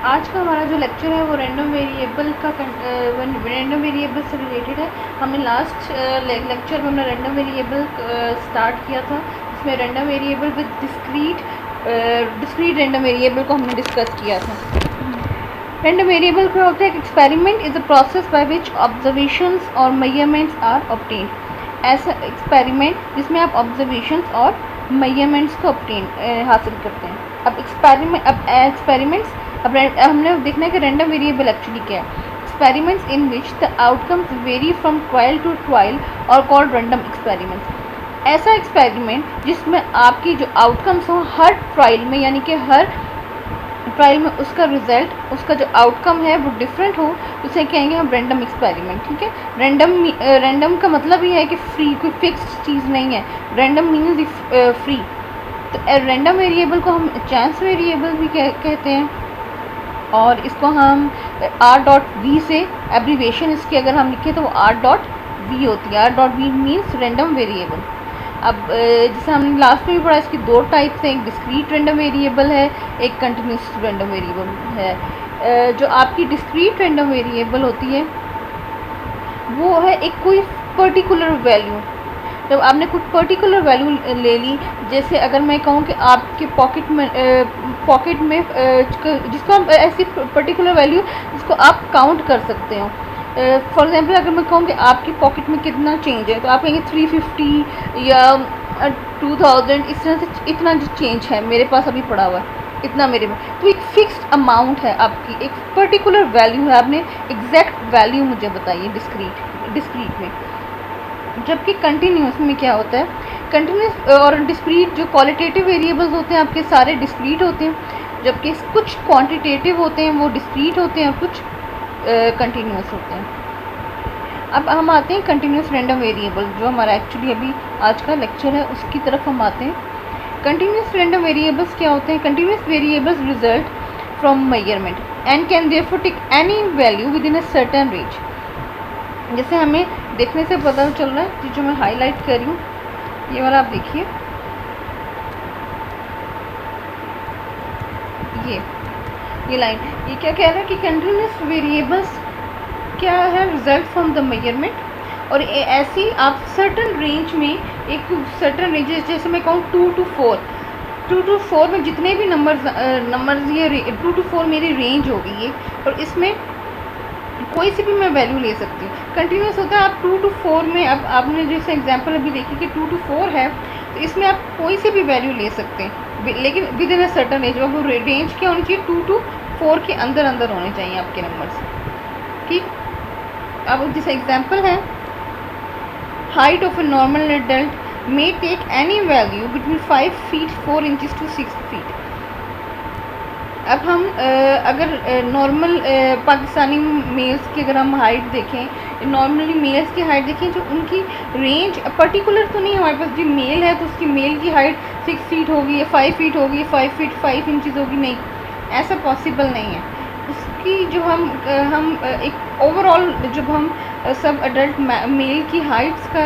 आज का हमारा जो लेक्चर है वो रैंडम वेरिएबल रैंडम वेरिएबल से रिलेटेड है। हमने लास्ट लेक्चर में हमने रैंडम वेरिएबल स्टार्ट किया था, इसमें random variable with discrete random variable को हमने डिस्कस किया था। रैंडम वेरिएबल क्या होता है? Experiment is a process by which observations और मेजरमेंट्स आर ऑब्टेन। ऐसा एक्सपेरिमेंट जिसमें आप ऑब्जर्वेशंस और मेजरमेंट्स को हासिल करते हैं। अब एक्सपेरिमेंट्स अब हमने देखना है कि रैंडम वेरिएबल एक्चुअली क्या है। Experiments in which the outcomes vary from trial to trial are called random experiments. ऐसा एक्सपेरिमेंट जिसमें आपकी जो आउटकम्स हो हर ट्रायल में, यानी कि हर ट्रायल में उसका रिजल्ट, उसका जो आउटकम है वो डिफरेंट हो, उसे कहेंगे हम रैंडम एक्सपेरिमेंट। ठीक है। रैंडम का मतलब ये है कि फ्री, कोई फिक्स्ड चीज़ नहीं है। Random means free. तो रैंडम वेरिएबल को हम चांस वेरिएबल भी कहते हैं, और इसको हम R.V से एब्रीवेशन इसकी अगर हम लिखें तो वो R.V होती है। R.V means random variable. अब जैसे हमने लास्ट में भी पढ़ा, इसकी दो टाइप्स हैं, एक डिस्क्रीट रैंडम वेरिएबल है, एक कंटिन्यूस रैंडम वेरिएबल है। जो आपकी डिस्क्रीट रैंडम वेरिएबल होती है वो है एक कोई पर्टिकुलर वैल्यू। जब आपने कुछ पर्टिकुलर वैल्यू ले ली, जैसे अगर मैं कहूँ कि आपके पॉकेट में जिसको हम ऐसी पर्टिकुलर वैल्यू जिसको आप काउंट कर सकते हो। फॉर एग्जांपल अगर मैं कहूँ कि आपकी पॉकेट में कितना चेंज है, तो आप कहेंगे 350 या 2000, इस तरह से इतना जो चेंज है मेरे पास अभी पड़ा हुआ है, इतना मेरे में। तो एक फिक्स्ड अमाउंट है आपकी, एक पर्टिकुलर वैल्यू है, आपने एग्जैक्ट वैल्यू मुझे बताइए डिस्क्रीट में। जबकि कंटिन्यूस में क्या होता है, कंटिन्यूस और डिस्क्रीट जो क्वालिटेटिव वेरिएबल्स होते हैं आपके सारे डिस्क्रीट होते हैं, जबकि कुछ क्वांटिटेटिव होते हैं वो डिस्क्रीट होते हैं और कुछ कंटिन्यूस होते हैं। अब हम आते हैं कंटिन्यूस रैंडम वेरिएबल, जो हमारा एक्चुअली अभी आज का लेक्चर है उसकी तरफ हम आते हैं। कंटिन्यूस रैंडम वेरिएबल्स क्या होते हैं? Continuous variables result from measurement and can therefore take any value within a certain range. जैसे हमें देखने से पता चल रहा है, जो मैं हाईलाइट कर रही हूँ ये वाला आप देखिए, ये लाइन, ये क्या कह रहा है कि कंटिन्यूस वेरिएबल्स क्या है? Result from the measurement. और ऐसी आप सर्टन रेंज में, एक सर्टन रेंज, जैसे मैं कहूँ 2 to 4 में जितने भी नंबर्स ये 2 to 4 मेरी रेंज होगी ये, और इसमें कोई सी भी मैं वैल्यू ले सकती हूँ। कंटिन्यूस होता है आप 2 to 4 में, अब आपने जैसे एग्जांपल अभी देखी कि 2 to 4 है, तो इसमें आप कोई सी भी वैल्यू ले सकते हैं, लेकिन with in a certain range. अब रेंज क्या होनी चाहिए? 2 to 4 के अंदर होने चाहिए आपके नंबर्स। ठीक। अब जैसे एग्जांपल है, height of a normal adult may take any value between 5 feet 4 inches to 6 feet। अब हम अगर नॉर्मल पाकिस्तानी मेल्स की अगर हम हाइट देखें, नॉर्मली मेल्स की हाइट देखें, जो उनकी रेंज पर्टिकुलर तो नहीं है हमारे पास। जो मेल है तो उसकी मेल की हाइट 6 feet होगी या 5 feet होगी, 5 feet 5 inches होगी, नहीं, ऐसा पॉसिबल नहीं है। उसकी जो हम एक ओवरऑल जब हम सब अडल्ट मेल की हाइट्स का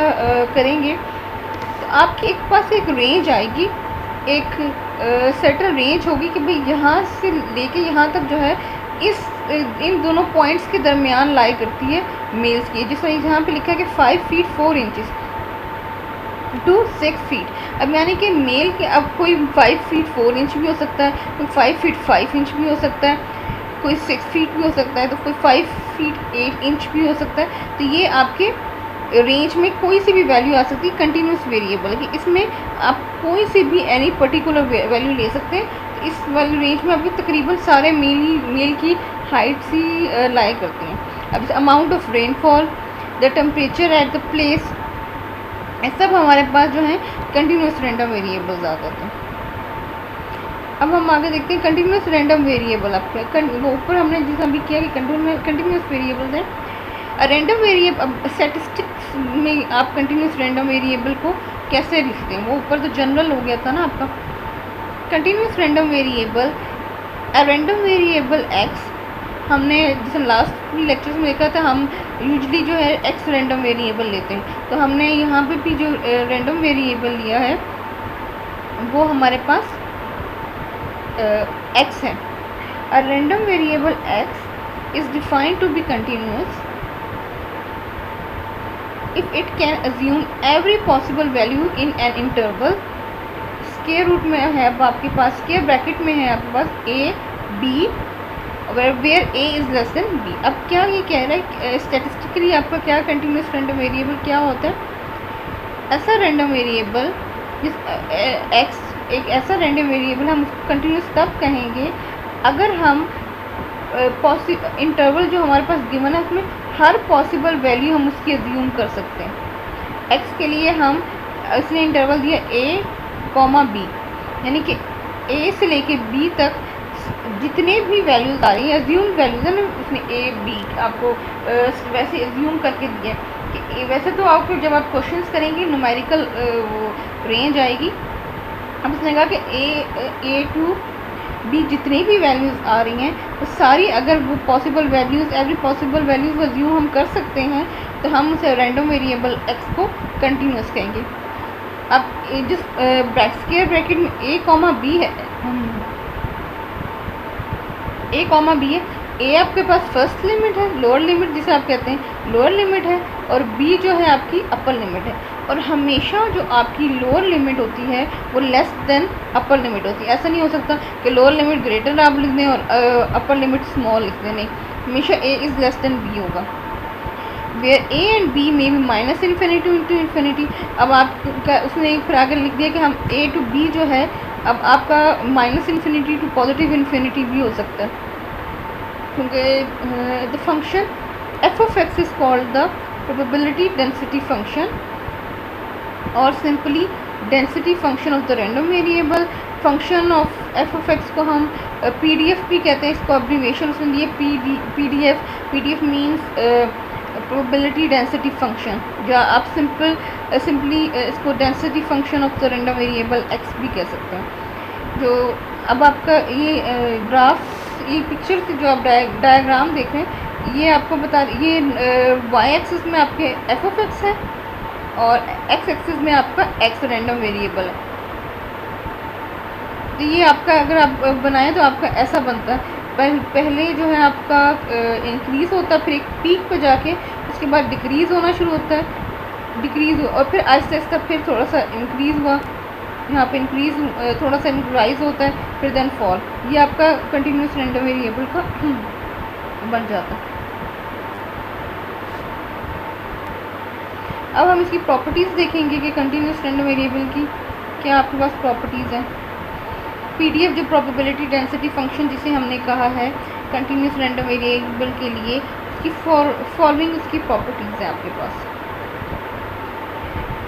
करेंगे, तो आपके एक पास एक रेंज आएगी, एक सर्टेन रेंज होगी कि भाई यहाँ से लेके यहाँ तक जो है इन दोनों पॉइंट्स के दरमियान लाई करती है मेल्स की। जैसे यहाँ पे लिखा है कि 5 feet 4 inches to 6 feet। अब यानी कि मेल के, अब कोई 5 feet 4 inch भी हो सकता है, कोई 5 feet 5 inch भी हो सकता है, कोई 6 feet भी हो सकता है, तो कोई 5 feet 8 inch भी हो सकता है। तो ये आपके रेंज में कोई सी भी वैल्यू आ सकती है। कंटिन्यूस वेरिएबल है कि इसमें आप कोई सी भी एनी पर्टिकुलर वैल्यू ले सकते हैं। तो इस वाली रेंज में आपके तकरीबन सारे मेल की हाइट्स ही लाई करती हैं। अब amount of rainfall, the temperature at the place, ये सब हमारे पास जो है कंटिन्यूस रैंडम वेरिएबल्स आ जाते हैं। अब हम आगे देखते हैं कंटिन्यूस रैंडम वेरिएबल। आपके वो ऊपर हमने जिस अभी किया कि कंटिन्यूस वेरिएबल्स हैं। रैंडम वेरिएबल स्टैटिस्टिक्स में आप कंटिन्यूस रैंडम वेरिएबल को कैसे लिखते हैं? वो ऊपर तो जनरल हो गया था ना आपका। Continuous random variable, random variable x, हमने जैसे लास्ट लेक्चर्स में देखा था, हम यूजली जो है एक्स रैंडम वेरिएबल लेते हैं। तो हमने यहाँ पे भी जो रैंडम वेरिएबल लिया है वो हमारे पास एक्स है। A random variable x is defined to be continuous if it can assume every possible value in an interval. Square root में है अब आपके पास, स्क्वायर ब्रैकेट में है आपके पास a b where a is less than b। अब क्या ये कह रहा है स्टैटिस्टिकली आपका क्या कंटिन्यूस रैंडम वेरिएबल क्या होता है? ऐसा रैंडम वेरिएबल x, एक ऐसा रैंडम वेरिएबल हम उसको कंटिन्यूस तब कहेंगे अगर हम इंटरवल जो हमारे पास गिवन है उसमें हर पॉसिबल वैल्यू हम उसकी अज्यूम कर सकते हैं। x के लिए हम इसने इंटरवल दिया a, b, यानी कि a से लेके b तक जितने भी वैल्यूज़ आ रही हैं अज्यूम वैल्यूज़ है ना, उसने a b आपको वैसे अज्यूम करके दिया कि वैसे तो आपको जब आप क्वेश्चंस करेंगे न्यूमेरिकल वो रेंज आएगी। अब उसने कहा कि a टू b जितनी भी वैल्यूज़ आ रही हैं वो सारी अगर वो possible values every possible values assume हम कर सकते हैं तो हम उसे रैंडम वेरिएबल x को कंटिन्यूस कहेंगे। अब जिस स्क्वायर ब्रैकेट में a, b है, a, b है, a आपके पास फर्स्ट लिमिट है, लोअर लिमिट जिसे आप कहते हैं लोअर लिमिट है, और b जो है आपकी अपर लिमिट है। और हमेशा जो आपकी लोअर लिमिट होती है वो लेस देन अपर लिमिट होती है। ऐसा नहीं हो सकता कि लोअर लिमिट ग्रेटर आप लिख दें और अपर लिमिट स्मॉल लिख दें, नहीं, हमेशा a is less than b होगा। वेयर a एंड b में भी माइनस इन्फिनिटी इंटू इन्फिनिटी। अब आपका उसने फिर आगे लिख दिया कि हम a टू b जो है अब आपका minus infinity to positive infinity भी हो सकता है, क्योंकि the function f of x is called the probability density function और simply density function of the random variable. Function of f of x को हम pdf भी कहते हैं, इसको अब्रीविएशन उसने दिए pdf means probability density function, या आप सिंपली इसको density function of the random variable x भी कह सकते हैं। जो अब आपका ये ग्राफ, ये पिक्चर से जो आप डायग्राम देख रहे हैं ये आपको बता ये y एक्सिस में आपके f of x है और x एक्सिस में आपका x रैंडम वेरिएबल है। तो ये आपका अगर आप बनाएं तो आपका ऐसा बनता है, पहले जो है आपका इंक्रीज़ होता है, फिर एक पीक पे जाके उसके बाद डिक्रीज़ होना शुरू होता है, डिक्रीज़ और फिर आहिस्ता आहिस्ता फिर थोड़ा सा इंक्रीज़ हुआ, यहाँ पे इंक्रीज़ थोड़ा सा राइज होता है, फिर देन फॉल। ये आपका कंटिन्यूस रैंडम वेरिएबल का बन जाता है। अब हम इसकी प्रॉपर्टीज़ देखेंगे कि कंटिन्यूस रैंडम वेरिएबल की क्या आपके पास प्रॉपर्टीज़ हैं। पीडीएफ जो प्रोबेबिलिटी डेंसिटी फंक्शन जिसे हमने कहा है कंटिन्यूस रैंडम वेरिएबल के लिए, उसकी फॉलोइंग उसकी प्रॉपर्टीज़ हैं आपके पास।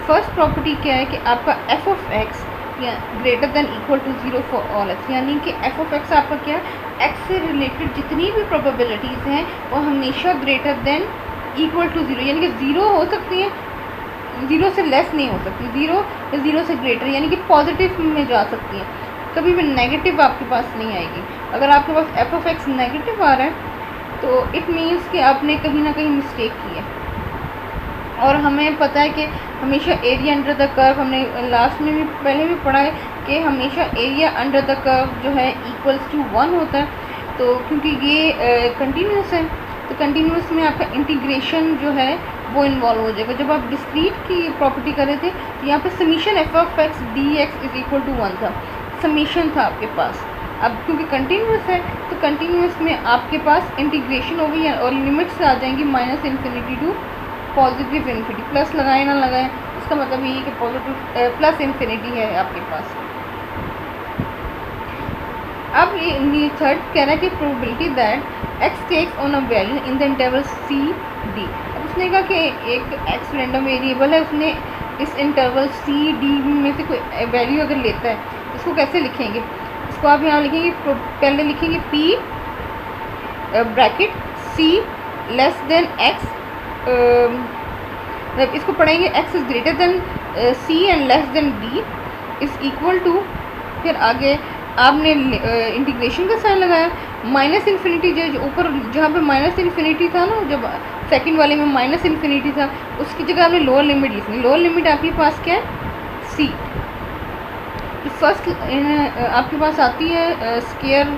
फर्स्ट प्रॉपर्टी क्या है कि आपका f of x या greater than equal to 0 for all x, यानी कि f of x आपका क्या है x से रिलेटेड जितनी भी प्रोबेबिलिटीज़ हैं वो हमेशा ग्रेटर देन इक्वल टू 0, यानी कि 0 हो सकती हैं, 0 से लेस नहीं हो सकती, 0 या 0 से ग्रेटर, यानी कि पॉजिटिव में जा सकती है, कभी भी नेगेटिव आपके पास नहीं आएगी। अगर आपके पास f of x नेगेटिव आ रहा है तो इट मीन्स कि आपने कहीं ना कहीं मिस्टेक की है। और हमें पता है कि हमेशा एरिया अंडर द कर्व, हमने लास्ट में भी पहले भी पढ़ा है कि हमेशा एरिया अंडर द कर्व जो है इक्वल्स टू 1 होता है। तो क्योंकि ये कंटिन्यूस है तो कंटिन्यूस में आपका इंटीग्रेशन जो है वो इन्वॉल्व हो जाएगा। जब आप डिस्क्रीट की प्रॉपर्टी कर रहे थे तो यहाँ पे summation f of x dx is equal to 1 था, समीशन था आपके पास। अब क्योंकि कंटिन्यूस है तो कंटिन्यूस में आपके पास इंटीग्रेशन होगी और लिमिट्स आ जाएंगी minus infinity to positive infinity, plus लगाए ना लगाए इसका मतलब ये है कि पॉजिटिव प्लस इन्फिनिटी है आपके पास। अब ये थर्ड कह रहा है कि probability that x takes on a value in the interval c d। अब उसने कहा कि एक x रैंडम वेरिएबल है, उसने इस इंटरवल c d में से कोई वैल्यू अगर लेता है इसको कैसे लिखेंगे, इसको आप यहाँ लिखेंगे, पहले लिखेंगे p bracket c less than x, इसको पढ़ेंगे x is greater than c and less than d is equal to, फिर आगे आपने इंटीग्रेशन का साइन लगाया, माइनस इन्फिनिटी जो ऊपर जहाँ पे माइनस इन्फिनिटी था ना, जब सेकंड वाले में माइनस इन्फिनिटी था उसकी जगह आपने लोअर लिमिट लिखनी। लोअर लिमिट आपके पास क्या है c। फर्स्ट आपके पास आती है स्क्वायर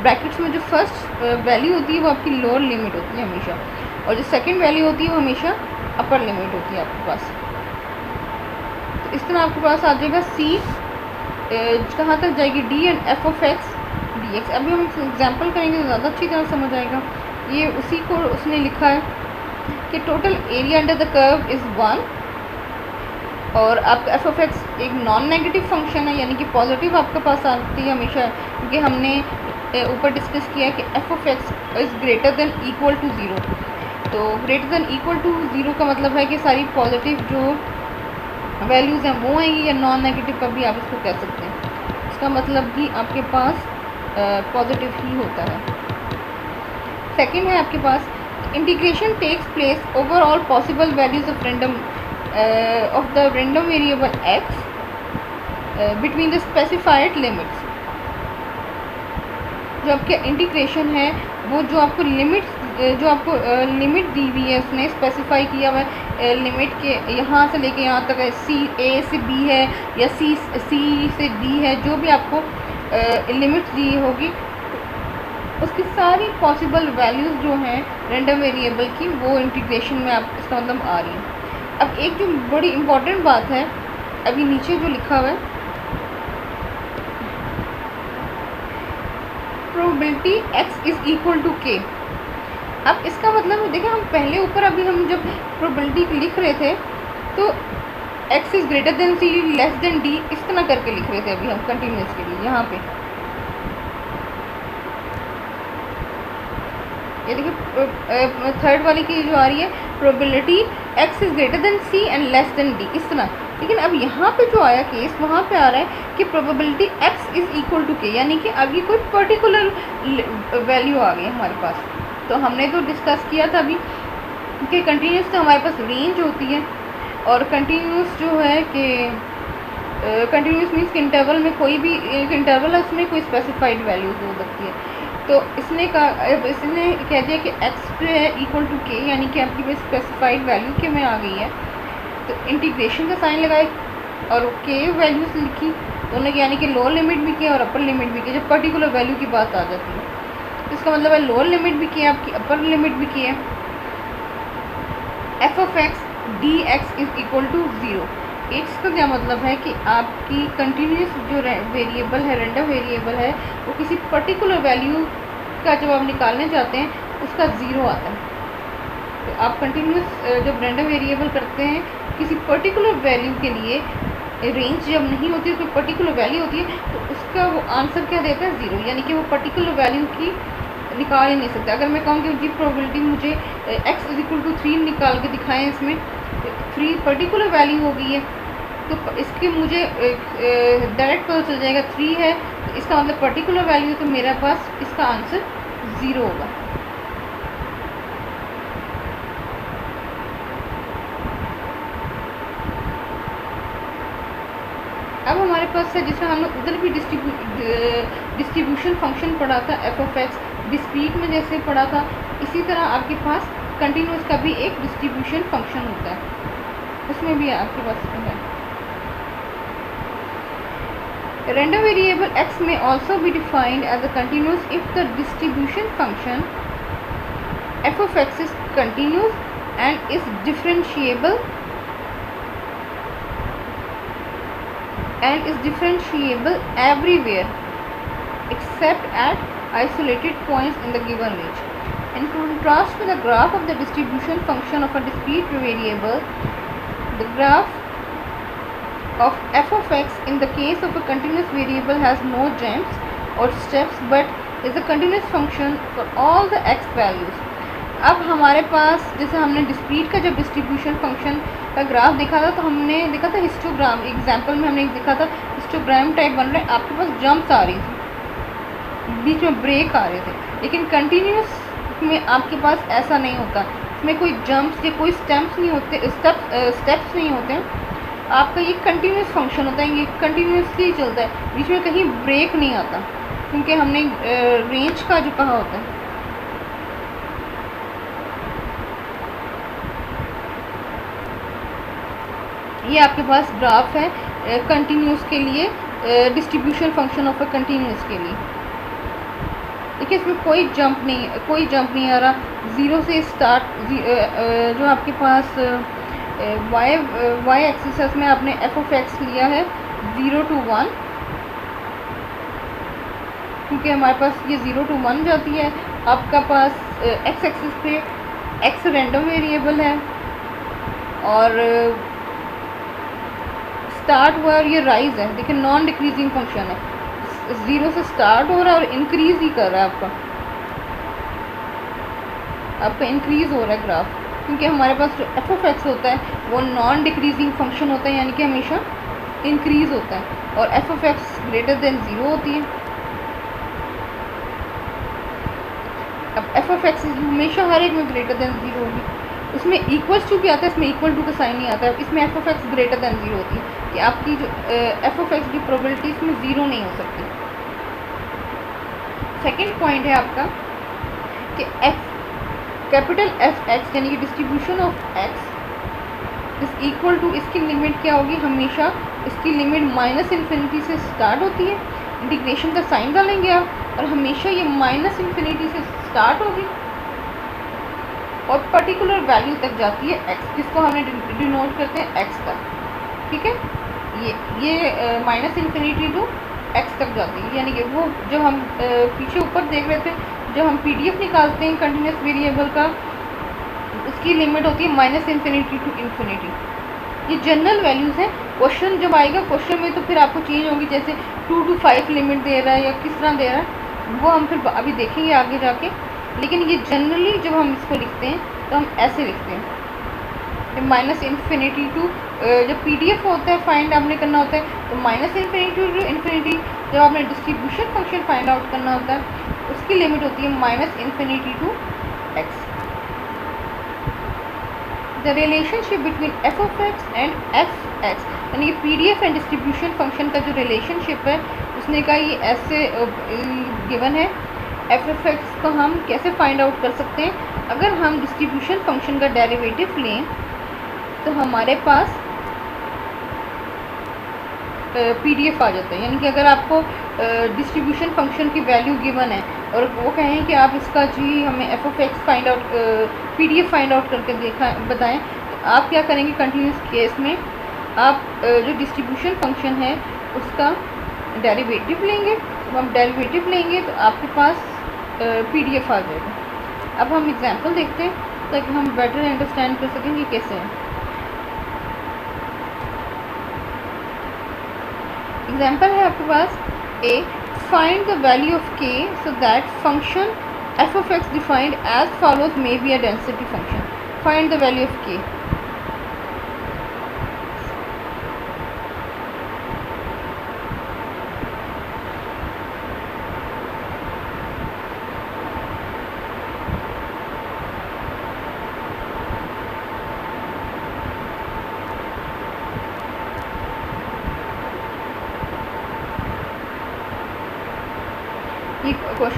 ब्रैकेट्स में जो फर्स्ट वैल्यू होती है वो आपकी लोअर लिमिट होती है हमेशा, और जो सेकंड वैल्यू होती है वो हमेशा अपर लिमिट होती है आपके पास। तो इस तरह आपके पास आ जाएगा सी कहाँ तक जाएगी, D and F of x d x. अभी हम एग्जाम्पल करेंगे तो ज़्यादा अच्छी तरह समझ आएगा। ये उसी को उसने लिखा है कि total area under the curve is 1, और आपका एफ ऑफ एक्स एक नॉन नेगेटिव फंक्शन है, यानी कि पॉजिटिव आपके पास आती है हमेशा, क्योंकि हमने ऊपर डिस्कस किया कि f of x is greater than equal to zero. तो greater than equal to zero का मतलब है कि सारी पॉजिटिव जो वैल्यूज़ हैं वो आएंगी, या नॉन नेगेटिव का भी आप इसको कह सकते हैं। इसका मतलब भी आपके पास पॉजिटिव ही होता है। सेकंड है आपके पास integration takes place over all possible values of the random variable x between the specified limits. जो आपका इंटीग्रेशन है वो जो आपको लिमिट दी हुई है उसने स्पेसिफाई किया हुआ है, लिमिट के यहाँ से लेके यहाँ तक है, सी ए से बी है या सी से डी है, जो भी आपको लिमिट्स दी होगी उसकी सारी पॉसिबल वैल्यूज़ जो हैं रैंडम वेरिएबल की वो इंटीग्रेशन में आप इसका मतलब आ रही है। अब एक जो बड़ी इम्पॉर्टेंट बात है, अभी नीचे जो लिखा हुआ है probability x is equal to k। अब इसका मतलब देखिए, हम पहले ऊपर अभी हम जब प्रोबेबिलिटी लिख रहे थे तो x is greater than c less than d इस तरह करके लिख रहे थे अभी हम कंटिन्यूस के लिए। यहाँ पे ये देखिए थर्ड वाली की जो आ रही है probability x is greater than c and less than d इस तरह। लेकिन अब यहाँ पे जो आया केस वहाँ पे आ रहा है कि probability x is equal to k, यानी कि अब ये कोई पर्टिकुलर वैल्यू आ गई हमारे पास। तो हमने तो डिस्कस किया था अभी कि कंटिन्यूस तो हमारे पास रेंज होती है, और कंटिन्यूस जो है कि कंटिन्यूस मीन्स कि इंटरवल में कोई भी एक इंटरवल है उसमें कोई स्पेसिफाइड वैल्यू हो सकती है। तो इसने कह दिया कि x जो है इक्वल टू k, यानी कि आपकी स्पेसिफाइड वैल्यू के में आ गई है। तो इंटीग्रेशन का साइन लगाए और k वैल्यूज लिखी दोनों की, यानी कि लोअर लिमिट भी किया और अपर लिमिट भी किया जब पर्टिकुलर वैल्यू की बात आ जाती है। तो इसका मतलब है लोअर लिमिट भी किया आपकी, अपर लिमिट भी किया। F of x d x is equal to zero. इसका क्या मतलब है कि आपकी कंटिन्यूस जो वेरिएबल है, रैंडम वेरिएबल है, वो किसी पर्टिकुलर वैल्यू का जब आप निकालने जाते हैं उसका ज़ीरो आता है। तो आप कंटिन्यूस जब रैंडम वेरिएबल करते हैं किसी पर्टिकुलर वैल्यू के लिए, रेंज जब नहीं होती है कोई पर्टिकुलर वैल्यू होती है, तो उसका वो आंसर क्या देता है ज़ीरो, यानी कि वो पर्टिकुलर वैल्यू की निकाल ही नहीं सकते। अगर मैं कहूँ कि जी प्रोबेबिलिटी मुझे x इज इक्वल टू 3 निकाल के दिखाएं, इसमें 3 पर्टिकुलर वैल्यू हो गई है, तो इसके मुझे डायरेक्ट पता चल जाएगा 3 है, तो इसका मतलब पर्टिकुलर वैल्यू, तो मेरे पास इसका आंसर ज़ीरो होगा। अब हमारे पास है, जिसमें हम लोग उधर भी डिस्ट्रीब्यूशन फंक्शन पढ़ा था एफ ऑफ एक्स, डिस्क्रीट में जैसे पढ़ा था, इसी तरह आपके पास कंटिन्यूस का भी एक डिस्ट्रीब्यूशन फंक्शन होता है, उसमें भी आपके पास है। Random variable x may also be defined as a continuous if the distribution function f of x is continuous and is differentiable everywhere except at isolated points in the given range. In contrast with the graph of the distribution function of a discrete variable, the graph of f of x in the case of a continuous variable has no jumps or steps but is a continuous function for all the x values. अब हमारे पास जैसे हमने discrete का जब distribution function का graph देखा था, तो हमने देखा था हिस्टोग्राम, एग्जाम्पल में हमने देखा था हिस्टोग्राम टाइप बन रहे, आपके पास जंप्स आ रही थी, बीच में ब्रेक आ रहे थे। लेकिन कंटिन्यूस में आपके पास ऐसा नहीं होता, इसमें कोई जंप्स या कोई स्टेप्स नहीं होते हैं। आपका ये कंटिन्यूस फंक्शन होता है, ये कंटिन्यूसली चलता है, बीच में कहीं ब्रेक नहीं आता, क्योंकि हमने रेंज का जो कहा होता है। ये आपके पास ग्राफ है कंटिन्यूस के लिए, distribution function of a continuous के लिए। देखिए इसमें कोई जंप नहीं आ रहा। ज़ीरो से स्टार्ट, जो आपके पास वाई एक्सिस में आपने एफ ऑफ एक्स लिया है 0 to 1, क्योंकि हमारे पास ये 0 to 1 जाती है। आपका पास एक्स एक्सिस पे एक्स रैंडम वेरिएबल है और स्टार्ट हुआ और ये राइज है। देखिए नॉन डिक्रीजिंग फंक्शन है, 0 से स्टार्ट हो रहा है और इंक्रीज ही कर रहा है आपका इंक्रीज हो रहा है ग्राफ, क्योंकि हमारे पास जो एफ ऑफ एक्स होता है वो नॉन डिक्रीजिंग फंक्शन होता है, यानी कि हमेशा इंक्रीज होता है, और F of x greater than 0 होती है। अब एफ ऑफ एक्स हमेशा हर एक में ग्रेटर देन 0 होगी। उसमें इक्वल्स टू भी आता है, इसमें इक्वल टू का साइन नहीं आता है। इसमें F of x greater than 0 होती है कि आपकी जो एफ ऑफ एक्स की प्रोबेबिलिटी इसमें 0 नहीं हो सकती। सेकेंड पॉइंट है आपका कि कैपिटल एफ एक्स यानी कि distribution of x is equal to, इसकी लिमिट क्या होगी, हमेशा इसकी लिमिट माइनस इन्फिनिटी से स्टार्ट होती है। इंटीग्रेशन का साइन डालेंगे आप और हमेशा ये माइनस इन्फिनिटी से स्टार्ट होगी और पर्टिकुलर वैल्यू तक जाती है एक्स, जिसको हमने डिनोट करते हैं एक्स तक। ठीक है, ये माइनस इन्फिनिटी टू एक्स तक जाती है, यानी कि वो जब हम पीछे ऊपर देख रहे थे, जब हम पीडीएफ निकालते हैं कंटिन्यूस वेरिएबल का, उसकी लिमिट होती है माइनस इन्फिनिटी टू इन्फिनिटी। ये जनरल वैल्यूज़ हैं। क्वेश्चन जब आएगा, क्वेश्चन में तो फिर आपको चेंज होगी, जैसे 2 to 5 लिमिट दे रहा है या किस तरह दे रहा है, वो हम फिर अभी देखेंगे आगे जाके। लेकिन ये जनरली जब हम इसको लिखते हैं तो हम ऐसे लिखते हैं, माइनस इन्फिनिटी टू, जब पीडीएफ होता है फाइंड आपने करना होता है तो माइनस इन्फिनिटी टू इन्फिनिटी, जब आपने डिस्ट्रीब्यूशन फंक्शन फाइंड आउट करना होता है उसकी लिमिट होती है minus infinity to x. The relationship between f of x and f x, यानी कि पीडीएफ एंड डिस्ट्रीब्यूशन फंक्शन का जो रिलेशनशिप है उसने कहा ये ऐसे गिवन है। एफ ऑफ एक्स को हम कैसे फाइंड आउट कर सकते हैं, अगर हम डिस्ट्रीब्यूशन फंक्शन का डेरिवेटिव लें तो हमारे पास पीडीएफ आ जाता है। यानी कि अगर आपको डिस्ट्रीब्यूशन फंक्शन की वैल्यू गिवन है और वो कहें कि आप इसका जी हमें F of x find out, PDF find out करके बताएं, तो आप क्या करेंगे, कंटिन्यूस केस में आप जो डिस्ट्रीब्यूशन फंक्शन है उसका डेरिवेटिव लेंगे। जब हम डेरिवेटिव लेंगे तो आपके पास पीडीएफ आ जाएगा। अब हम एग्जांपल देखते हैं ताकि हम बेटर अंडरस्टैंड कर सकें कि कैसे है। एग्जाम्पल है आपके पास a, find the value of k so that function f of x defined as follows may be a density function. Find the value of k,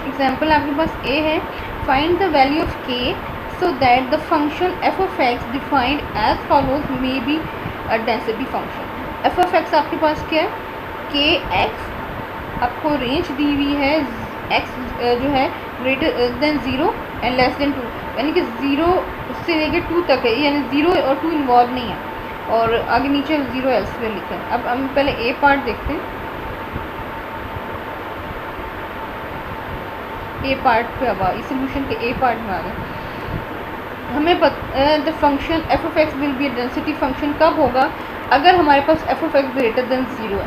example आपके पास ए है, find the value of k so that the function f of x defined as follows may be a density function. F of x आपके पास क्या है, के x, आपको range दी हुई है एक्स जो है greater than 0 and less then 2, यानी कि 0 से लेकर 2 तक है, यानी 0 और 2 इन्वॉल्व नहीं है, और आगे नीचे 0 एल्सवेयर लिखा है। अब हम पहले ए पार्ट देखते हैं। ए पार्ट पे अब इस सोल्यूशन के ए पार्ट में आ गए। हमें the function f of x will be density function कब होगा, अगर हमारे पास f of x greater than 0 है,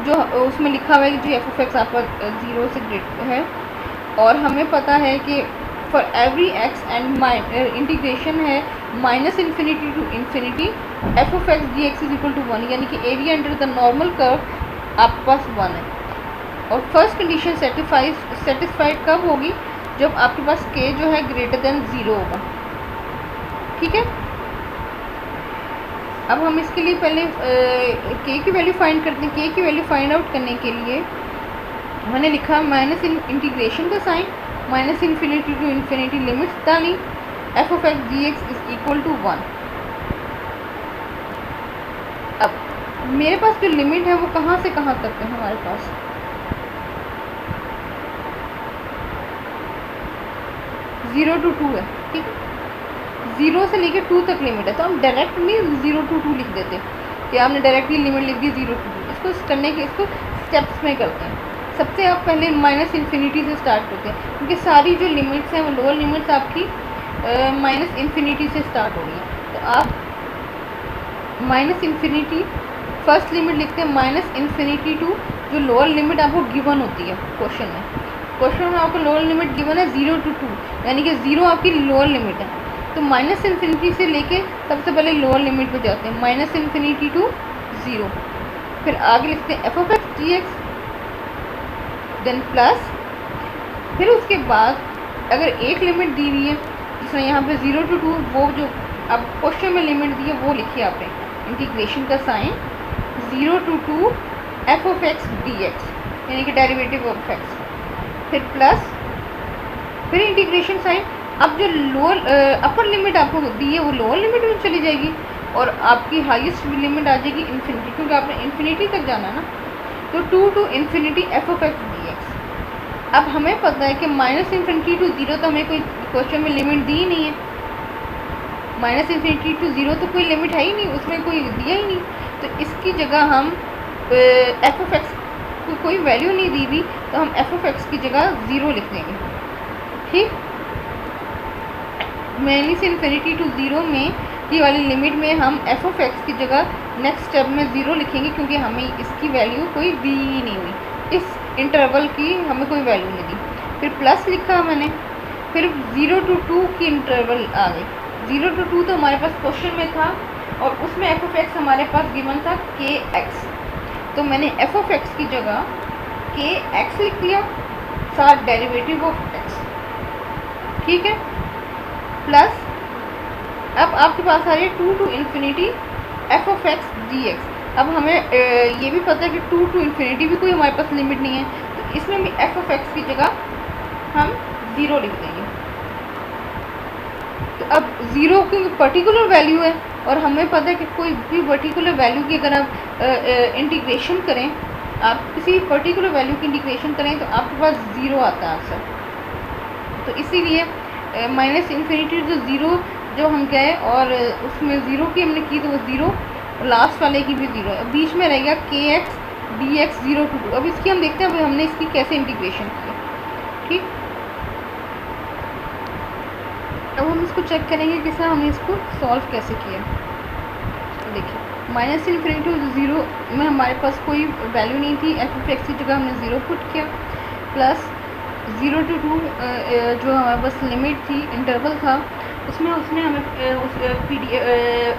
जो उसमें लिखा हुआ है कि जो एफ ऑफ एक्स आपका 0 से ग्रेटर है, और हमें पता है कि for every x and integration है minus infinity to infinity f of x d x is equal to 1, यानी कि area under the normal curve आपके पास 1 है। और फर्स्ट कंडीशन सेटिस्फाइड कब होगी, जब आपके पास k जो है ग्रेटर देन 0 होगा। ठीक है, अब हम इसके लिए पहले k की वैल्यू फाइंड करते हैं। k की वैल्यू फाइंड आउट करने के लिए मैंने लिखा माइनस इंटीग्रेशन का sign, minus infinity to infinity, limits डाली, f of x d x is equal to 1। अब मेरे पास जो लिमिट है वो कहाँ से कहाँ तक है, हमारे पास 0 to 2 है, ठीक है, 0 से लेकर 2 तक लिमिट है, तो हम डायरेक्ट नहीं 0 to 2 लिख देते कि आपने डायरेक्टली लिमिट लिख दी 0 to 2। इसको करने के इसको स्टेप्स में करते हैं। सबसे आप पहले माइनस इन्फिनिटी से स्टार्ट करते हैं, क्योंकि सारी जो लिमिट्स हैं वो लोअर लिमिट्स आपकी माइनस इन्फिनिटी से स्टार्ट हो रही है। तो आप माइनस इन्फिनिटी फर्स्ट लिमिट लिखते हैं, माइनस इन्फिनिटी टू जो लोअर लिमिट आपको गिवन होती है क्वेश्चन में आपको लोअर लिमिट गिवन है 0 to 2, यानी कि 0 आपकी लोअर लिमिट है। तो माइनस इन्फिनिटी से लेके सबसे पहले लोअर लिमिट पे जाते हैं, माइनस इन्फिनिटी टू 0। फिर आगे लिखते हैं f of x d x, then plus, फिर उसके बाद अगर एक लिमिट दी हुई है जिसमें यहाँ पे 0 to 2, वो जो अब क्वेश्चन में लिमिट दी है वो लिखिए आपने, इंटीग्रेशन का sine 0 to 2 f of x d x, यानी कि डेरिवेटिव ऑफ एक्स, फिर प्लस, फिर इंटीग्रेशन साइन। अब जो लोअर अपर लिमिट आपको दी है वो लोअर लिमिट में चली जाएगी और आपकी हाईएस्ट लिमिट आ जाएगी इन्फिनिटी, क्योंकि आपने इन्फिनिटी तक जाना है ना। तो 2 to infinity f of x d x. अब हमें पता है कि माइनस इन्फिनिटी टू 0 तो हमें कोई क्वेश्चन में लिमिट दी ही नहीं है, माइनस इन्फिनिटी टू 0 तो कोई लिमिट है ही नहीं, उसमें कोई दिया ही नहीं। तो इसकी जगह हम एफ ऑफ एक्स को कोई वैल्यू नहीं दी हुई, तो हम एफ ऑफ एक्स की जगह 0 लिख देंगे, ठीक। माइनस इन्फिनिटी टू 0 में ये वाली लिमिट में हम एफ ऑफ एक्स की जगह नेक्स्ट स्टेप में 0 लिखेंगे, क्योंकि हमें इसकी वैल्यू कोई दी ही नहीं हुई, इस इंटरवल की हमें कोई वैल्यू नहीं दी। फिर प्लस लिखा मैंने, फिर 0 to 2 की इंटरवल आ गई। 0 to 2 तो हमारे पास क्वेश्चन में था और उसमें एफ ऑफ एक्स हमारे पास गिवन था के एक्स, तो मैंने एफ ऑफ एक्स की जगह के एक्स लिख दिया साथ डेरिवेटिव ऑफ एक्स, ठीक है। प्लस अब आपके पास आ रही है 2 to infinity f of x d x. अब हमें ये भी पता है कि 2 to इन्फिनिटी भी कोई हमारे पास लिमिट नहीं है, तो इसमें भी एफ ऑफ एक्स की जगह हम 0 लिख देंगे। तो अब 0 की पर्टिकुलर वैल्यू है और हमें पता है कि कोई भी पर्टिकुलर वैल्यू की अगर आप इंटीग्रेशन करें, आप किसी पर्टिकुलर वैल्यू की इंटीग्रेशन करें तो आपके पास 0 आता है आंसर। तो इसीलिए माइनस इन्फिनिटी टू 0 जो हम गए और उसमें 0 की हमने की तो वो 0, लास्ट वाले की भी 0 है। बीच में रहेगा के एक्स डी एक्स 0 to 2। अब इसकी हम देखते हैं भाई हमने इसकी कैसे इंटीग्रेशन की, ठीक। अब हम इसको चेक करेंगे कि सर हमने इसको सॉल्व कैसे किया। तो देखिए माइनस इन्फिनिटी टू 0 में हमारे पास कोई वैल्यू नहीं थी, एफ ऑफ एक्स की जगह हमने 0 पुट किया, प्लस 0 to 2 जो हमारे पास लिमिट थी, इंटरवल था, उसमें उसने हमें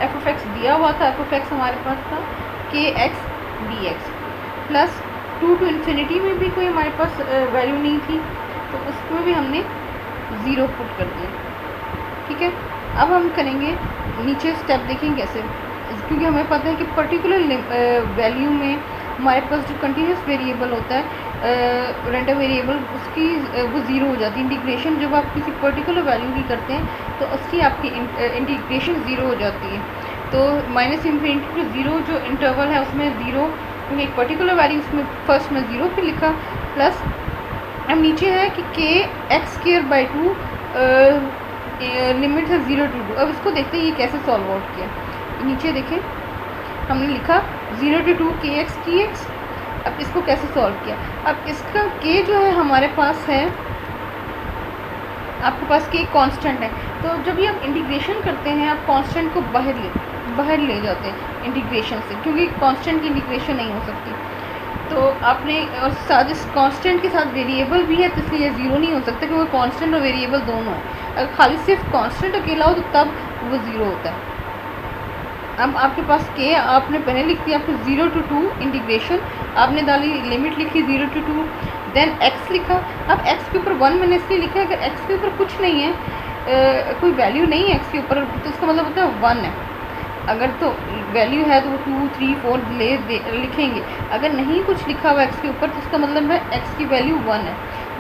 एफ ऑफ एक्स दिया हुआ था, एफ ऑफ एक्स हमारे पास था के x d x, plus 2 to infinity में भी कोई हमारे पास वैल्यू नहीं थी, तो उसमें भी हमने 0 पुट कर दिया, ठीक है। अब हम करेंगे नीचे स्टेप, देखेंगे कैसे, क्योंकि हमें पता है कि पर्टिकुलर वैल्यू में हमारे पास जो कंटिन्यूस वेरिएबल होता है रेंडम वेरिएबल, उसकी वो 0 हो जाती है। इंटीग्रेशन जब आप किसी पर्टिकुलर वैल्यू की करते हैं तो उसकी आपकी इंटीग्रेशन 0 हो जाती है। तो माइनस इन्फिनिटी टू 0 जो इंटरवल है उसमें 0, क्योंकि एक पर्टिकुलर वैल्यू उसमें फर्स्ट में 0 पे लिखा, प्लस अब नीचे है कि के एक्स स्क्वायर बाई 2 लिमिट है 0 to 2। अब इसको देखते हैं ये कैसे सॉल्व आउट किया। नीचे देखें हमने लिखा 0 to 2 के एक्स डी एक्स। अब इसको कैसे सॉल्व किया, अब इसका के जो है हमारे पास है, आपके पास के कांस्टेंट है, तो जब भी आप इंटीग्रेशन करते हैं आप कांस्टेंट को बाहर ले जाते हैं इंटीग्रेशन से, क्योंकि कांस्टेंट की इंटीग्रेशन नहीं हो सकती। तो आपने और साथ इस कांस्टेंट के साथ वेरिएबल भी है, तो इसलिए 0 नहीं हो सकता, क्योंकि कांस्टेंट और वेरिएबल दोनों है। अगर खाली सिर्फ कांस्टेंट अकेला हो तो तब वो 0 होता है। अब आपके पास के आपने पहले लिख दिया, आपको 0 to 2 इंटीग्रेशन आपने डाली, लिमिट लिखी 0 to 2, देन x लिखा। अब x के ऊपर 1 मैंने इसलिए लिखा है, अगर x के ऊपर कुछ नहीं है, कोई वैल्यू नहीं है x के ऊपर, तो इसका मतलब होता है 1 है। अगर तो वैल्यू है तो वो 2 3 4 लिखेंगे, अगर नहीं कुछ लिखा हुआ x के ऊपर तो इसका मतलब है x की वैल्यू 1 है।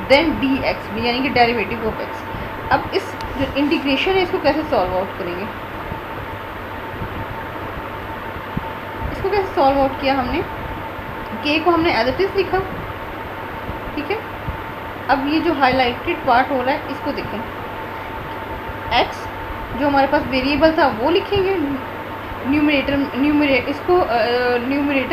देन dx भी, यानी कि डेरिवेटिव ऑफ x। अब इस जो इंटीग्रेशन है इसको कैसे सॉल्व आउट करेंगे, इसको कैसे सॉल्व आउट किया हमने, के को हमने एज इट इज लिखा, ठीक है। अब ये जो हाईलाइटेड पार्ट हो रहा है इसको देखें, एक्स जो हमारे पास वेरिएबल था वो लिखेंगे न्यूमरेटर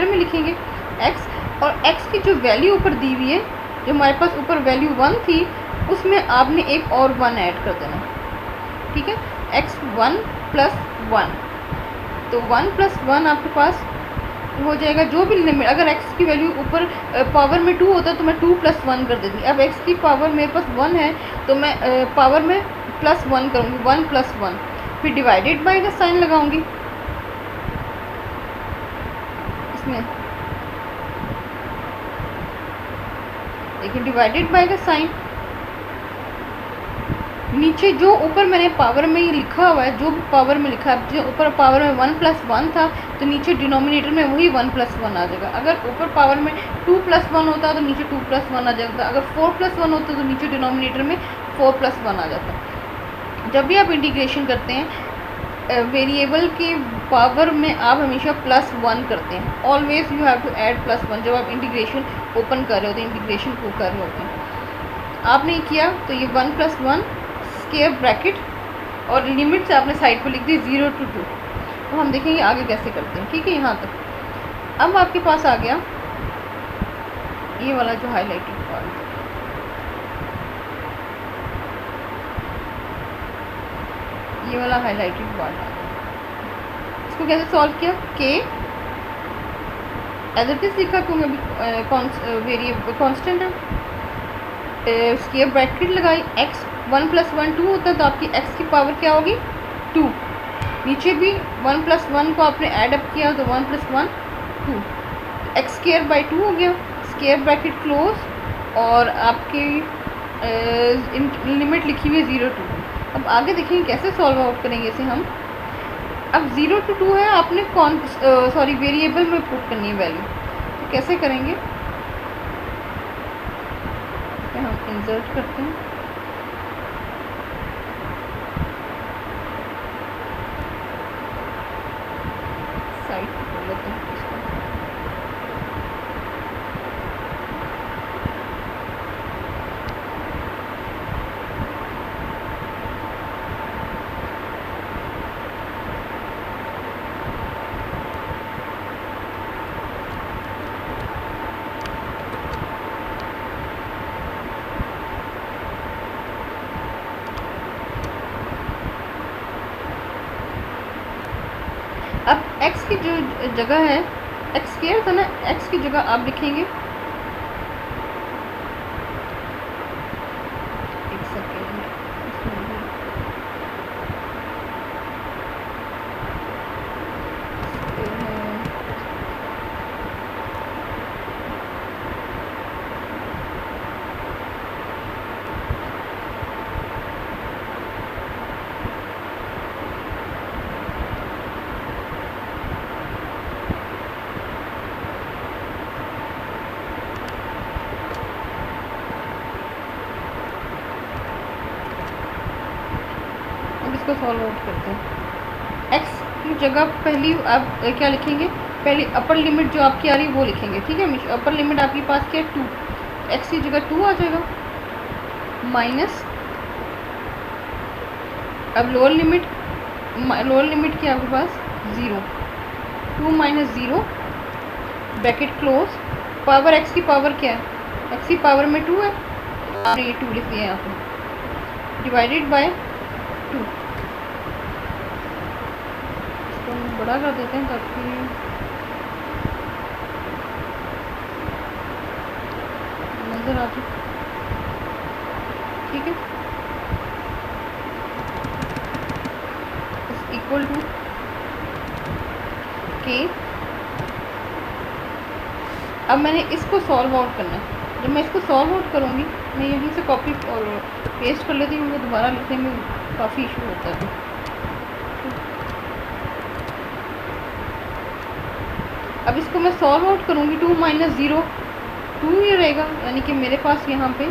में लिखेंगे एक्स, और एक्स की जो वैल्यू ऊपर दी हुई है, जो हमारे पास ऊपर वैल्यू 1 थी, उसमें आपने एक और 1 ऐड कर देना, ठीक है। एक्स 1 प्लस 1, तो 1 प्लस 1 आपके पास हो जाएगा जो भी लिमिट, अगर x की वैल्यू ऊपर पावर में 2 होता तो मैं 2 प्लस 1 कर देती। अब x की पावर मेरे पास 1 है तो मैं पावर में प्लस 1 करूँगी, 1 प्लस 1, फिर डिवाइडेड बाय का साइन लगाऊंगी इसमें, देखिए डिवाइडेड बाय का साइन, नीचे जो ऊपर मैंने पावर में ये लिखा हुआ है, जो पावर में लिखा है, जो ऊपर पावर में 1 प्लस 1 था तो नीचे डिनोमिनेटर में वही 1 प्लस 1 आ जाएगा। अगर ऊपर पावर में 2 प्लस 1 होता तो नीचे 2 प्लस 1 आ जाता, अगर 4 प्लस 1 होता तो नीचे डिनोमिनेटर में 4 प्लस 1 आ जाता। जब भी आप इंटीग्रेशन करते हैं वेरिएबल की पावर में आप हमेशा प्लस 1 करते हैं, always you have to add plus 1 जब आप इंटीग्रेशन ओपन कर रहे होते हैं, इंटीग्रेशन को कर रहे होते हैं। आपने किया तो ये 1 प्लस 1 स्क्वायर ब्रैकेट और लिमिट से आपने साइड पर लिख दी 0 to 2। तो हम देखेंगे आगे कैसे करते हैं, ठीक है, यहाँ तक। अब आपके पास आ गया ये वाला जो हाईलाइटेड पार्ट, ये वाला हाईलाइटेड पार्ट आ गया। इसको कैसे सॉल्व किया, के एज इट इज लिखा क्योंकि अभी वेरिएबल कांस्टेंट है, स्क्वायर ब्रैकेट लगाई, एक्स 1 प्लस 1 2 होता है तो आपकी x की पावर क्या होगी 2, नीचे भी 1 प्लस 1 को आपने ऐड अप किया तो 1 प्लस 1 2, एक्स स्क्वायर बाई 2 हो गया, स्क्वायर ब्रैकेट क्लोज और आपकी लिमिट लिखी हुई है 0 to 2। अब आगे देखेंगे कैसे सॉल्व आउट करेंगे इसे हम। अब 0 to 2 है, आपने वेरिएबल में पुट करनी है वैल्यू, तो कैसे करेंगे, हम इंसर्ट करते हैं, साइड कर लेते हैं इसको। अब x की जो जगह है, x स्क्वायर था ना, x की जगह आप लिखेंगे, एक सेकेंड, इसको सॉल्व आउट करते हैं। x की जगह पहली आप क्या लिखेंगे, पहली अपर लिमिट जो आपकी आ रही है वो लिखेंगे, ठीक है। अपर लिमिट आपके पास क्या है 2, x की जगह 2 आ जाएगा, माइनस, अब लोअर लिमिट क्या है आपके पास 0, 2 minus 0 bracket close, power x की पावर क्या है, x की पावर में 2 है, आपने ये 2 लिख दिया यहाँ पर, डिवाइडेड बाय 2। इसको हम बड़ा कर देते हैं ताकि नज़र आ जाए, ठीक है। इक्वल टू के, अब मैंने इसको सॉल्व आउट करना है। जब मैं इसको सॉल्व आउट करूँगी, मैं यहीं से कॉपी और पेस्ट कर लेती हूँ, क्योंकि दोबारा लिखने में काफ़ी इशू होता है। अब इसको मैं सॉल्व आउट करूँगी, 2 माइनस 0 2 ही रहेगा, यानी कि मेरे पास यहाँ पे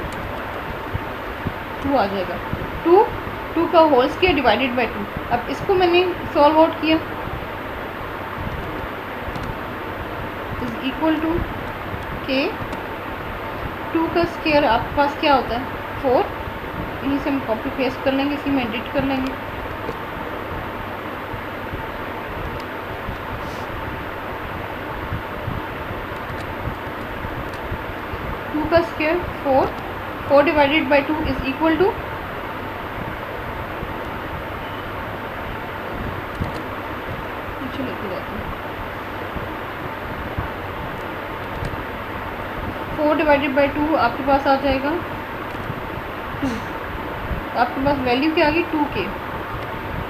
2 आ जाएगा, 2 का होल स्क्वायर डिवाइडेड बाय 2। अब इसको मैंने सॉल्व आउट किया, इज इक्वल टू के, 2 का स्क्वायर आपके पास क्या होता है 4, यहीं से हम कॉपी पेस्ट कर लेंगे, इसी में एडिट कर लेंगे। टू का square 4, 4 divided by 2 is equal to, पीछे लेके जाते हैं, 4 डिवाइडेड बाई 2 आपके पास आ जाएगा 2। आपके पास वैल्यू क्या आ गई 2k,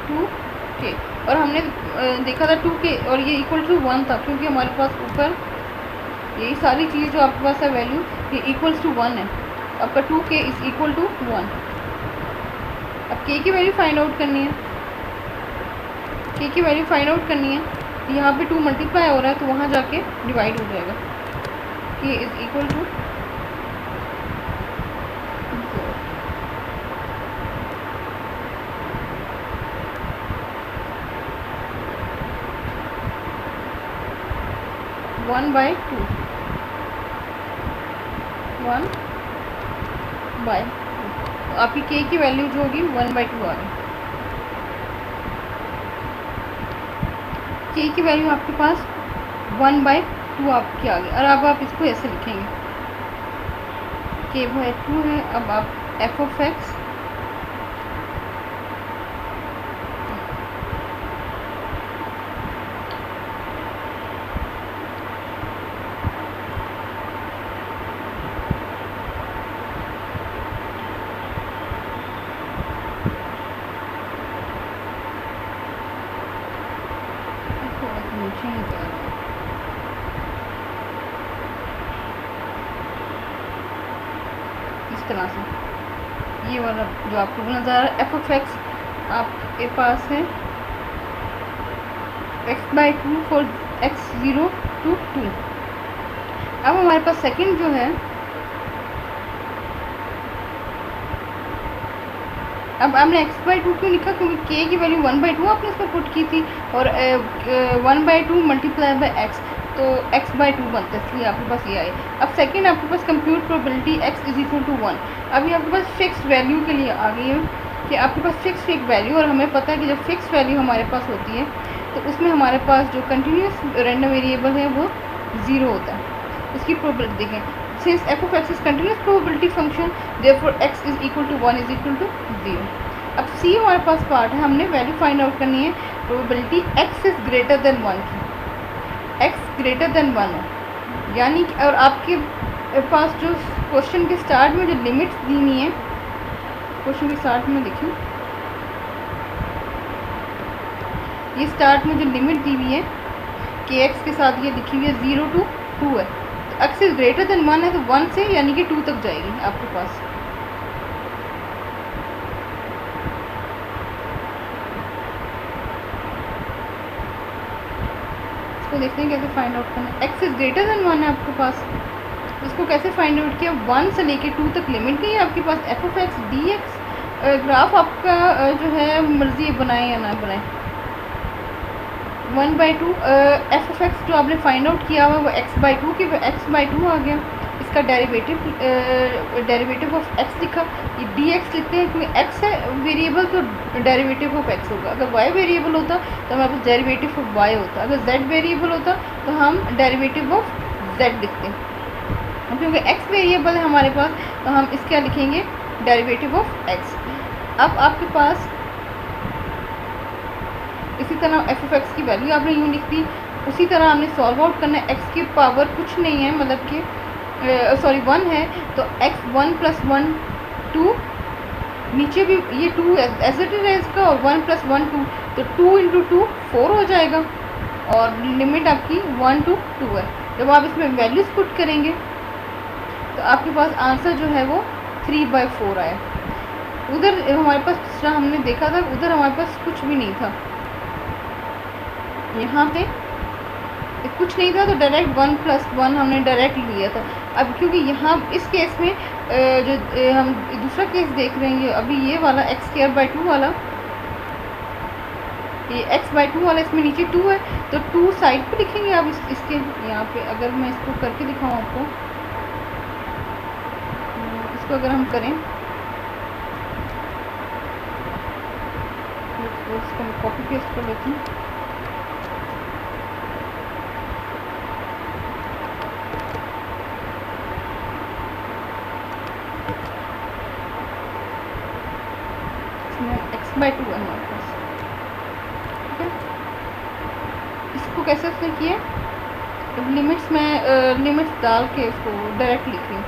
2k। और हमने देखा था 2k और ये इक्वल टू 1 था, क्योंकि हमारे पास ऊपर यही सारी चीज़ जो आपके पास है वैल्यू ये इक्वल्स टू 1 है। आपका 2k इज इक्वल टू 1। अब k की वैल्यू फाइंड आउट करनी है, k की वैल्यू फाइंड आउट करनी है। यहाँ पे 2 मल्टीप्लाई हो रहा है तो वहाँ जाके डिवाइड हो जाएगा। k is equal to 1/2, 1/2। आपकी k की वैल्यू जो होगी 1/2 आ गई। k की वैल्यू आपके पास 1/2 आपकी आ गई। और अब आप इसको ऐसे लिखेंगे, k/2 है। अब आप f(x) इस तरह से ये वाला जो आपको नज़र आ रहा है f(x) आपके पास है x/2 फॉर x 0 to 2। अब हमारे पास सेकंड जो है, अब हमने x/2 क्यों लिखा, क्योंकि k की वैल्यू 1/2 आपने इसमें पुट की थी और 1/2 मल्टीप्लाई बाय x, तो x/2 बनता है, इसलिए आपके पास ये आए। अब सेकंड आपके पास compute probability x is equal to 1। अभी आपके पास फिक्स वैल्यू के लिए आ गई है कि आपके पास फिक्स एक वैल्यू, और हमें पता है कि जब फिक्स वैल्यू हमारे पास होती है तो उसमें हमारे पास जो कंटिन्यूस रैंडम वेरिएबल है वो 0 होता है। उसकी प्रोबेबिलिटी देखें, since f(x) is continuous probability function therefore x is equal to 1 is equal to 0। अब c हमारे पास पार्ट है, हमने वैल्यू फाइंड आउट करनी है probability x is greater than 1 की, x ग्रेटर देन 1 हो, यानी कि और आपके पास जो क्वेश्चन के स्टार्ट में जो लिमिट्स दी हुई है, क्वेश्चन के स्टार्ट में देखिए ये स्टार्ट में जो लिमिट दी हुई है कि x के साथ ये लिखी हुई है 0 to 2 है, तो x इज ग्रेटर देन 1 है, तो 1 से यानी कि 2 तक जाएगी आपके पास। इसको देखते हैं कैसे फाइंड आउट करना है। x इज ग्रेटर देन 1 है आपके पास, इसको कैसे फाइंड आउट किया, 1 से लेके 2 तक लिमिट गई है आपके पास। f(x) dx ग्राफ आपका जो है मर्जी बनाए या ना बनाए। 1/2 f(x) जो आपने फाइंड आउट किया हुआ वो x/2 की x/2 आ गया। इसका डेरिवेटिव ऑफ x लिखा, ये dx लिखते हैं क्योंकि x है वेरिएबल, तो डेरिवेटिव ऑफ x होगा। अगर y वेरिएबल होता तो हमारे पास डेरिवेटिव ऑफ y होता, अगर z वेरिएबल होता तो हम डेरिवेटिव ऑफ z लिखते हैं। क्योंकि x वेरिएबल है हमारे पास तो हम इसका क्या लिखेंगे, डेरिवेटिव ऑफ x। अब आपके पास इसी तरह f(x) की वैल्यू आपने यूँ लिख दी, उसी तरह हमने सॉल्व आउट करना है। x की पावर कुछ नहीं है, मतलब कि 1 है, तो x 1 + 1 2, नीचे भी ये 2 एज इट इज है इसका, और 1 + 1 2, तो 2 × 2 4 हो जाएगा, और लिमिट आपकी 1 to 2 है। जब आप इसमें वैल्यूज पुट करेंगे तो आपके पास आंसर जो है वो 3/4 आया। उधर हमारे पास दूसरा हमने देखा था, उधर हमारे पास कुछ भी नहीं था, यहाँ पे कुछ नहीं था, तो डायरेक्ट 1 + 1 हमने डायरेक्ट लिया था। अब क्योंकि यहाँ इस केस में जो हम दूसरा केस देख रहे हैं, अभी ये वाला x² वाला, ये x/2 वाला, इसमें नीचे 2 है, तो 2 साइड पे लिखेंगे आप इसके यहाँ पे। अगर मैं इसको करके दिखाऊँ आपको, इसको अगर हम करें तो इसको मैं कॉपी पेस्ट कर लेती हूँ। x/2 है हमारे पास, ठीक है। इसको कैसे उसने किया, लिमिट्स में लिमिट्स डाल के उसको डायरेक्ट लिख रही हूँ।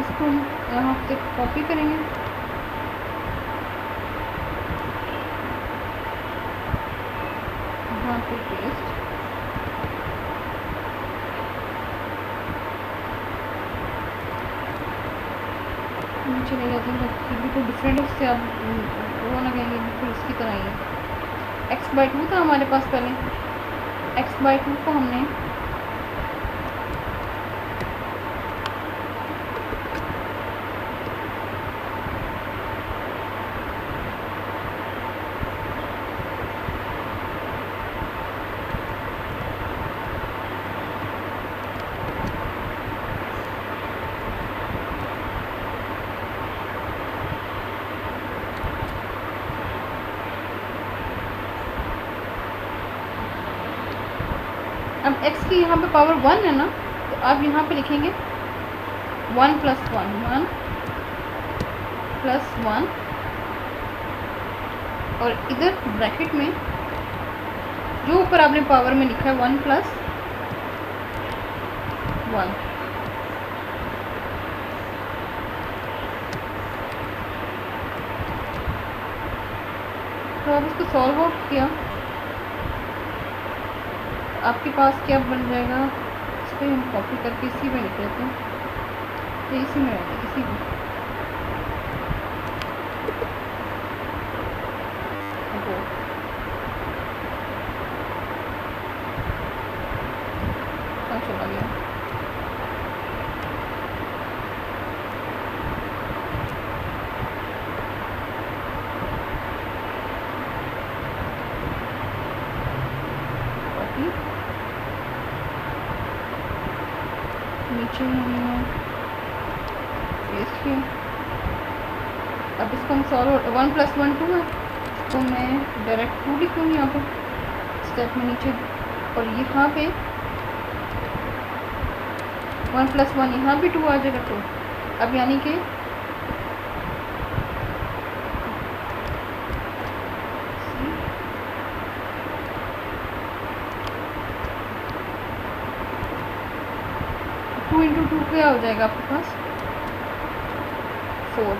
इसको हम यहाँ से कॉपी करेंगे, यहाँ पे पेस्ट, चले जाते हैं तो बिल्कुल डिफरेंट, उससे आप वो ना कहेंगे बिल्कुल इसकी तरह ही है। x/2 था हमारे पास पहले, x/2 को हमने अब x की यहाँ पे पावर 1 है ना, तो आप यहाँ पे लिखेंगे 1 + 1 1 + 1 और इधर ब्रैकेट में जो ऊपर आपने पावर में लिखा है 1 + 1। तो अब इसको सॉल्व आउट किया, आपके पास क्या बन जाएगा, इस पर हम कॉपी करके इसी में लिख लेते हैं, तो इसी में रहेगा, इसी में चला गया। नीचे हमने पेस्ट किया। अब इसको हम सॉल्व 1 + 1 2 है, तो मैं डायरेक्ट 2 लिखूँगी यहाँ पर स्टेप में नीचे, और यहाँ पे 1 + 1 यहाँ भी 2 आ जाएगा। तो अब यानी कि टू इंटू टू क्या हो जाएगा आपके पास 4।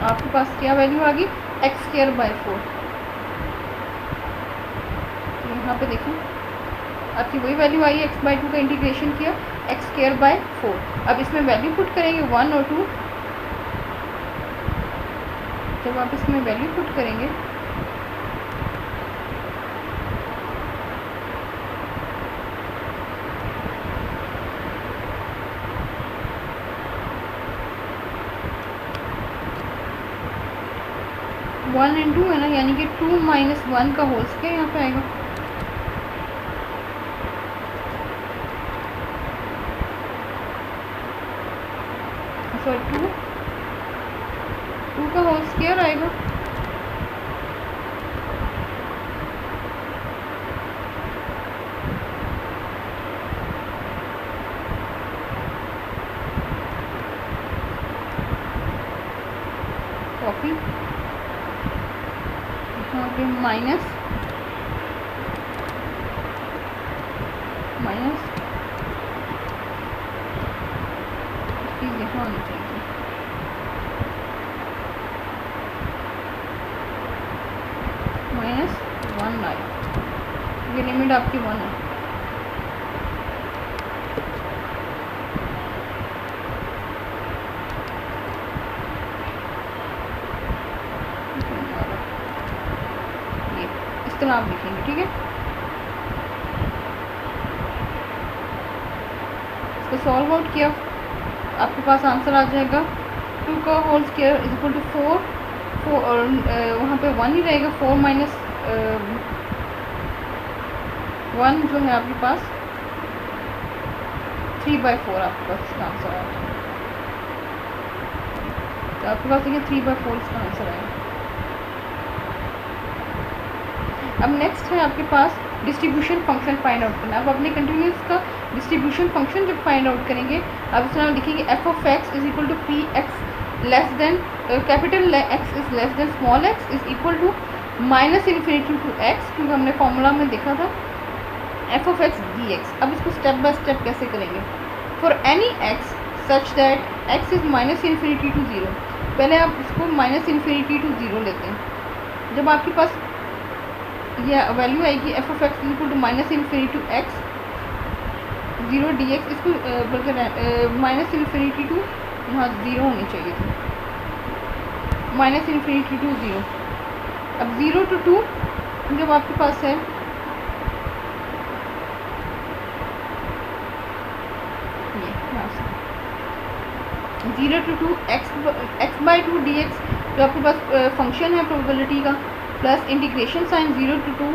आपके पास क्या वैल्यू आ गई, x²/4। तो यहाँ पे देखें आपकी वही वैल्यू आई है, x/2 का इंटीग्रेशन किया, x²/4। अब इसमें वैल्यू पुट करेंगे 1 और 2। जब आप इसमें वैल्यू पुट करेंगे वन एंड 2 है ना, यानी कि 2 - 1 का होल स्क्वायर यहाँ पे आएगा। सॉरी 2 का होल स्क्वायर आएगा। कॉपी, यहाँ पे माइनस चीज़ यहाँ होनी चाहिए, -1 ये लिमिट आपकी 1 है। ये इस तरह आप लिखेंगे, ठीक है। इसको सॉल्व आउट किया, आपके पास आंसर आ जाएगा 2 का whole square is equal to 4 और वहाँ पे 1 ही रहेगा, 4 माइनस 1 जो है आपके पास 3/4 आपके पास इसका आंसर आएगा। तो आपके पास देखिए 3/4 इसका आंसर आएगा। अब नेक्स्ट है आपके पास डिस्ट्रीब्यूशन फंक्शन फाइंड आउट करना। अब अपने कंटिन्यूस का डिस्ट्रीब्यूशन फंक्शन जब फाइंड आउट करेंगे, अब इस तरह लिखेंगे f(x) is equal to p(x) less than capital x is less than small x is equal to -∞ to x, क्योंकि हमने फॉर्मूला में देखा था f(x) dx। अब इसको स्टेप बाय स्टेप कैसे करेंगे। For any x such that x is -∞ to 0, पहले आप इसको -∞ टू 0 लेते हैं। जब आपके पास यह वैल्यू आएगी f(x) is equal to -∞ to x 0 dx, इसको बल्कि -∞ टू यहाँ 0 होनी चाहिए थी, -∞ टू 0। अब 0 to 2 जब आपके पास है ये यहाँ से 0 to 2 x/2 dx जो आपके पास फंक्शन है प्रोबेबिलिटी का, plus integration sine 0 to 2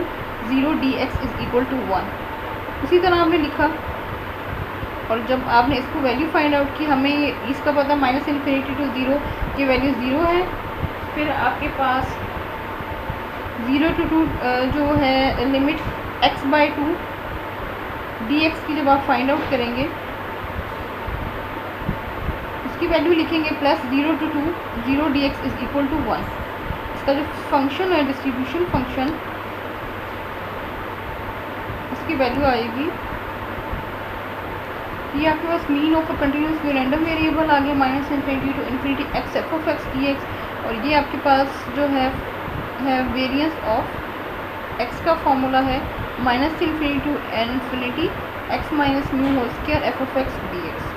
0 dx is equal to 1। उसी तरह आपने लिखा, और जब आपने इसको वैल्यू फाइंड आउट की, हमें इसका पता -∞ टू 0 की वैल्यू 0 है। फिर आपके पास 0 to 2 जो है लिमिट x/2 dx की जब आप फाइंड आउट करेंगे, इसकी वैल्यू लिखेंगे plus 0 to 2 0 dx is equal to 1। इसका जो फंक्शन है डिस्ट्रीब्यूशन फंक्शन, इसकी वैल्यू आएगी, ये आपके पास mean of a continuous random variable आ गया -∞ टू ∞ x f(x) dx, और ये आपके पास जो है वेरिएंस ऑफ x का फॉर्मूला है -∞ to ∞ x minus mu whole square f(x) dx।